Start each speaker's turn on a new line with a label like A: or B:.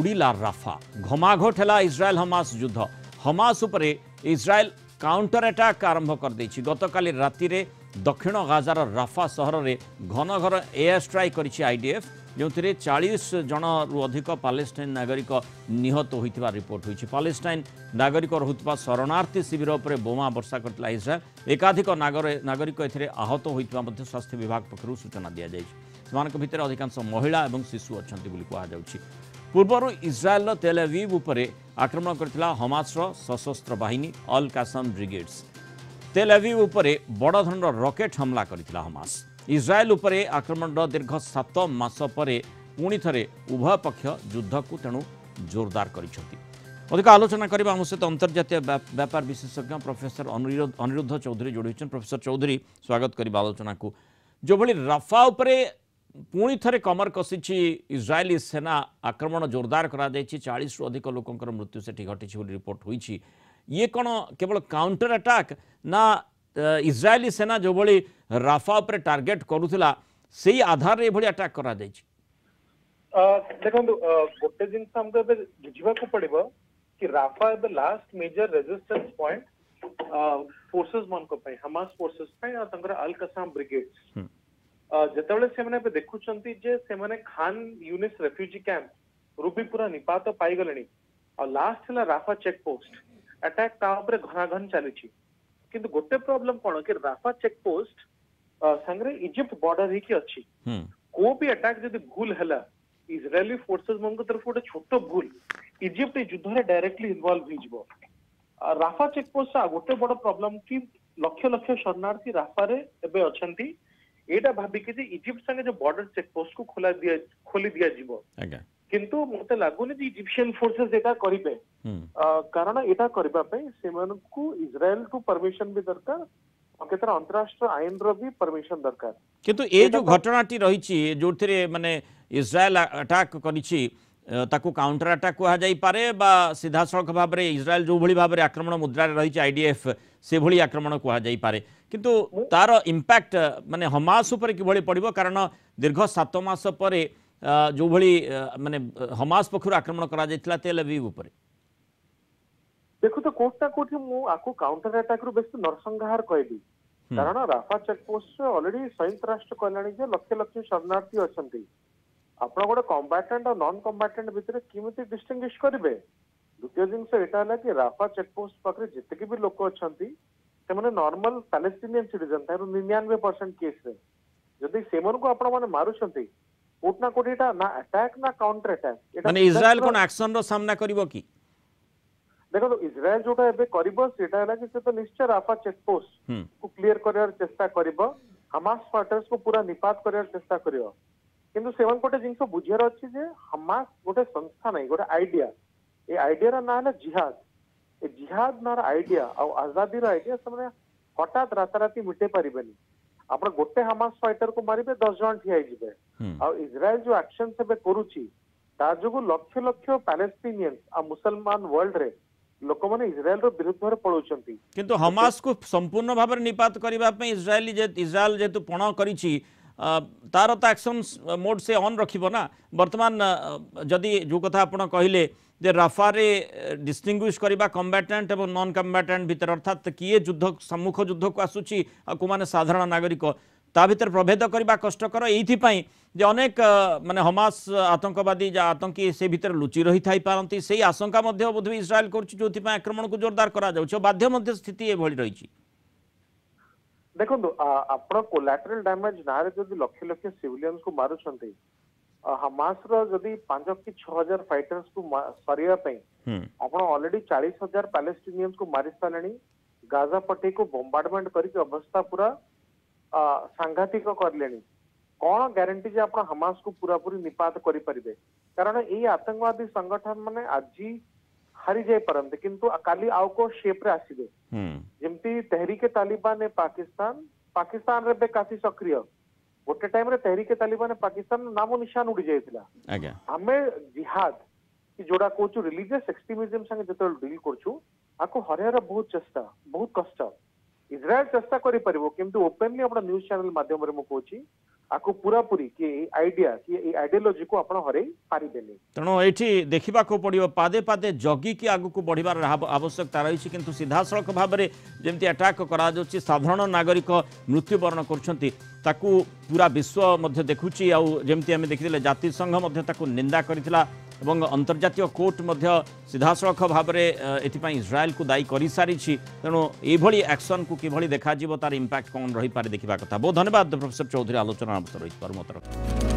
A: उड़ीला Rafa घमाघोट है Israel Hamas युद्ध Hamas उपरे इज्राएल काउंटर अटैक आरंभ कर देछि। गतकाली राति रे दक्षिण गाजार राफा सहर में घन घर एयर स्ट्राइक करिछि आईडीएफ जो 40 जन रु अधिक पालेस्टाइन नागरिक निहत होइतिबा रिपोर्ट होइछि। पालेस्टाइन नागरिक रहुतबा शरणार्थी शिविर उपरे बोमा वर्षा करथिला इज्राएल। एकाधिक नागरिक एथिरे आहत होइतिबा मध्ये स्वास्थ्य विभाग पक्षरु सूचना दिया जाइछि। सेमानक भितर अधिकांश महिला एवं शिशु अछंती बोली कहा जाउछि। पूर्वर इज्राएल तेल अवीव उपरे आक्रमण करथिला हमासर सशस्त्र बाहिनी अल कासम ब्रिगेड्स। तेल अवीव उपरे बड़ धरणर रॉकेट हमला करथिला हमास। इज्राएल उपरे आक्रमण दीर्घ 7 मास परे पुणी थरे उभय पक्ष युद्ध को तेणु जोरदार करिसेंति। अधिक आलोचना करबा हम सहित अंतर्जातीय व्यापार विशेषज्ञ प्रोफेसर अनिरुद्ध चौधरी जोड़ी होइछन। प्रोफेसर चौधरी स्वागत करबा आलोचना को। जो भली राफा उपरे पुणी थरे कमर कसिछि इज्राएली सेना आक्रमण जोरदार करा जायछि। 40 रु अधिक लोकंकर मृत्यु सेठी घटिछि बोली रिपोर्ट होइछि। ये कोन केवल काउंटर अटैक ना इज्राएली सेना जो भली राफा पर टार्गेट करूला सेही आधार रे भली अटैक करा जायछि?
B: देखो गोटे जिनस हमको बुझा को पड़ो कि राफा एबे last major resistance point forces मन को Hamas forces al Qassam brigades जेतेबेले से माने देखुचंती जे से माने खान यूनिस रेफ्यूजी कैंप रूबी पूरा निपात पाई गलेनी और लास्ट हला राफा चेक पोस्ट अटैक ता ऊपर घनाघन चलीछि। किंतु गोटे प्रॉब्लम कोन कि राफा चेक पोस्ट संगरे इजिप्ट बॉर्डर ही की अच्छी को भी अटैक जदी भूल हला इजरायली फोर्सेस मन को तरफ गोटे छोट भूल इजिप्ट युद्ध रे डायरेक्टली इन्वॉल्व हो जिवो। राफा चेक पोस्ट गोटे बड़ प्रॉब्लम कि लक्ष लक्ष शरणार्थी राफा रे एबे अछंती एटा भाबी कि इजिप्ट संगे जो बॉर्डर चेक पोस्ट को खोली दिया जिवो। किंतु मते लागुनी जे इजिप्शियन फोर्सेस एटा करिबे कारण एटा करबा पई सेमनकु इजराइल टू परमिशन भी दरकार और केतर अंतरराष्ट्रीय आईन रो भी परमिशन दरकार।
A: किंतु ए जो घटनाटी रहिछि जोथिरे माने इजराइल अटैक करिछि ताकू काउंटर अटैक कहा जाई पारे बा सीधा सड़क भाव में इजराइल जो भली भाव में आक्रमण मुद्रा रही आईडीएफ से भली आक्रमण कहा जाई पारे किंतु तार इंपैक्ट माने हमास ऊपर किभली पड़िबो कारण दीर्घ 7 मास परे जो भली माने हमास पक्षर आक्रमण करा जायतिला तेल अवीव ऊपर।
B: देखो तो कोटा कोठी मु आको काउंटर अटैक रु बेस नरसंहार कहबी कारण राफा चेक पोस्ट ऑलरेडी संयुक्त राष्ट्र कहलानी जे लक्ष लक्ष शरणार्थी अछंती आपण गोटे कम्बाटेंट और नॉन कम्बाटेंट भितर किमिति डिस्टिंग्विश करिवे। द्वितीय जिनस एटा हला कि राफा चेक पोस्ट पाखरे जितके भी लोक अछंती से माने नॉर्मल पैलेस्टीनियन सिटीजन तार 99% केस रे जदी सेमन को आपण माने मारुछंती कोटना कोटीटा ना अटैक ना काउंटर अटैक
A: माने इजराइल कोन एक्शन रो सामना करिवो की?
B: देखो तो इजराइल जोटा एबे करिवो सेटा हला कि से तो निश्चय राफा चेक पोस्ट को क्लियर करयार चेष्टा करिवो हमास फाइटर्स को पूरा निपात करयार चेष्टा करिवो। किंतु सेवन गोटे जिनस बुझियार अच्छी जे हमास गोटे संस्था नहीं गोटे आइडिया ए आइडिया ना है जिहाद ए जिहाद ना आइडिया और आजादी रो आइडिया से हठात राताराती मिटे पारिबेनी। आपण गोटे हमास फाइटर को मारिबे 10 जन ठिया जिबे और इजराइल जो एक्शन से करूची ता जोगु लक्ष लक्ष पैलेस्टीनियंस आ मुसलमान वर्ल्ड रे लोक माने इजराइल रो विरुद्ध रे पळौचंती।
A: किंतु हमास को संपूर्ण भाव में निपात करबा पे इजराइल जेतु पण करिछि तार तो एक्शन मोड से ऑन रखिबो ना। वर्तमान जदि जो कथा आपण कहिले जे राफा रे डिस्टिंग्विश करबा कम्बाटेंट एवं नॉन कम्बाटेंट भीतर अर्थात किए युद्ध सम्मुख युद्ध को आसुची आ को माने साधारण नागरिक ता भीतर प्रभेद करबा कष्टकर एथि पई जे अनेक माने हमास आतंकवादी जा आतंकी से भीतर लुचि रही थाई पारंती सेही आशंका मध्ये बोध इजराइल करछि जोथि पई आक्रमण को जोरदार करा जाउछ बाध्य मध्ये स्थिति ए भली रहिछि।
B: देखो आपण कोलैटरल डैमेज ना रे जदी लक्ष लक्ष सिविलियंस को मारुछंती हमास रो जदी 5 कि 6000 फाइटर्स को सरिया पई आपण ऑलरेडी 40000 पैलेस्टीनियंस को मारि सालणी गाजा पट्टी को बॉम्बार्डमेंट करके अवस्था पूरा सांघातिक करलेनी कौन गारंटी जे आपण हमास को पूरा पूरी निपात करि परिबे कारण एई आतंकवादी संगठन माने आजी हारी जाय परंते किंतु काली आउ को शेप रे आसीबे जेमती तहरीके तालिबान ने पाकिस्तान रे बे काफी सक्रिय गोटे टाइम रे तहरीके तालिबान ने पाकिस्तान नामो निशान उड़ी जायतिला। हमें जिहाद कि जोड़ा कोचु रिलीजियस एक्सट्रीमिज्म संगे जतो डील करछु आको हरियार बहुत चेष्टा बहुत कष्ट इजराइल चेष्टा करि परिबो किंतु ओपनली अपना न्यूज़ चैनल माध्यम रे मु कोची आको पूरा पूरी कि आइडिया कि आइडियोलॉजी को आपण हरै पारिबेनी।
A: तेणु ये देखा पड़ो पादे पादे जगिकी आगक बढ़वार आवश्यकता रही किंतु सीधासख भाव में जमी अटाक करा साधारण नागरिक मृत्युवरण कर पूरा विश्व देखुची आमती आम देखते जातिसंघ निंदा करथिला एवं अंतर्जातीय कोर्ट सीधासख भाव में इज्राएल को दायी कर सारी तेणु ये एक्शन को किभली देखा तार इंपैक्ट कौन रही पारे देखा कथा। बहुत धन्यवाद प्रोफेसर चौधरी आलोचना रही।